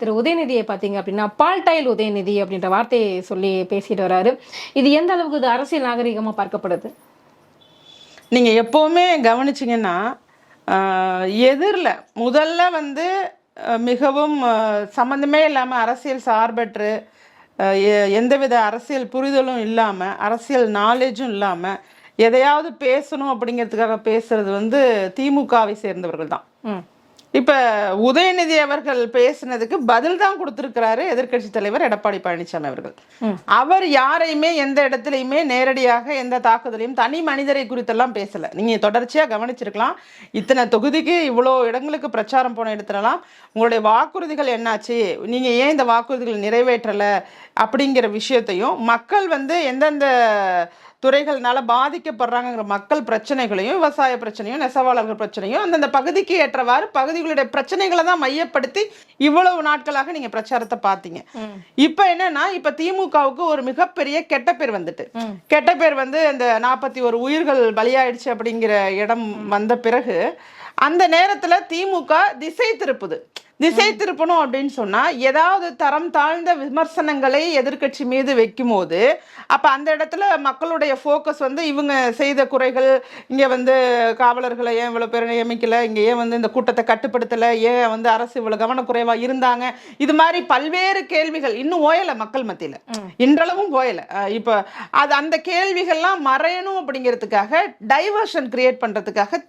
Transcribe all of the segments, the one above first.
திரு உதயநிதியை பார்த்தீங்க அப்படின்னா, பால்டைல் உதயநிதி அப்படின்ற வார்த்தையை சொல்லி பேசிட்டு வராரு. இது எந்த அளவுக்கு இது அரசியல் நாகரிகமா பார்க்கப்படுது? நீங்க எப்பவுமே கவனிச்சீங்கன்னா, எதிர்ல முதல்ல வந்து மிகவும் சம்மந்தமே இல்லாம அரசியல் சார்பற்று, எந்தவித அரசியல் புரிதலும் இல்லாம, அரசியல் நாலேஜும் இல்லாம, எதையாவது பேசணும் அப்படிங்கிறதுக்காக பேசுறது வந்து திமுகவை சேர்ந்தவர்கள் தான். இப்ப உதயநிதி அவர்கள் பேசினதுக்கு பதில் தான் கொடுத்திருக்கிறாரு எதிர்க்கட்சி தலைவர் எடப்பாடி பழனிசாமி அவர்கள். அவர் யாரையுமே எந்த இடத்துலையுமே நேரடியாக எந்த தாக்குதலையும் தனி மனிதரை குறித்தெல்லாம் பேசல. நீங்க தொடர்ச்சியா கவனிச்சிருக்கலாம். இத்தனை தொகுதிக்கு இவ்வளோ இடங்களுக்கு பிரச்சாரம் போன இடத்துலலாம் உங்களுடைய வாக்குறுதிகள் என்னாச்சு, நீங்க ஏன் இந்த வாக்குறுதிகள் நிறைவேற்றல அப்படிங்கிற விஷயத்தையும், மக்கள் வந்து எந்தெந்த துறைகள்னால பாதிக்கப்படுறாங்கிற மக்கள் பிரச்சனைகளையும், விவசாய பிரச்சனையும், நெசவாளர்கள் பிரச்சனையும், அந்தந்த பகுதிக்கு ஏற்றவாறு பகுதிகளுடைய பிரச்சனைகளை தான் மையப்படுத்தி இவ்வளவு நாட்களாக நீங்க பிரச்சாரத்தை பார்த்தீங்க. இப்ப என்னன்னா, இப்ப திமுகவுக்கு ஒரு மிகப்பெரிய கெட்ட பேர் வந்துட்டு, கெட்ட பேர் வந்து அந்த 41 உயிர்கள் பலியாயிடுச்சு அப்படிங்கிற இடம் வந்த பிறகு அந்த நேரத்துல திமுக திசை திருப்பணும் அப்படின்னு சொன்னா, ஏதாவது தரம் தாழ்ந்த விமர்சனங்களை எதிர்கட்சி மீது வைக்கும் போது, அப்ப அந்த இடத்துல மக்களுடைய ஃபோக்கஸ் வந்து இவங்க செய்த குறைகள், இங்க வந்து காவலர்களை ஏன் இவ்வளவு பேர் நியமிக்கல, இங்க ஏன் வந்து இந்த கூட்டத்தை கட்டுப்படுத்தல, ஏன் வந்து அரசு இவ்வளவு கவனக்குறைவா இருந்தாங்க, இது மாதிரி பல்வேறு கேள்விகள் இன்னும் ஓயல மக்கள் மத்தியில, இன்றளவும் ஓயல. இப்ப அது அந்த கேள்விகள்லாம் மறையணும் அப்படிங்கிறதுக்காக, டைவர்ஷன் கிரியேட் பண்றதுக்காக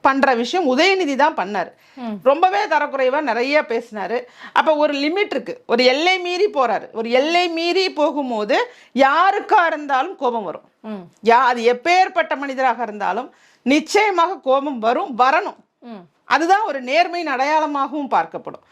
பண்ற விஷயம் உதயநிதி தான் பண்ணாரு. ரொம்பவே தரக்குறைவா நிறைய பேசினாரு. அப்ப ஒரு லிமிட் இருக்கு, ஒரு எல்லை மீறி போறாரு. ஒரு எல்லை மீறி போகும்போது யாருக்கா இருந்தாலும் கோபம் வரும். அது எப்பேற்பட்ட மனிதராக இருந்தாலும் நிச்சயமாக கோபம் வரணும். அதுதான் ஒரு நேர்மையின் அடையாளமாகவும் பார்க்கப்படும்.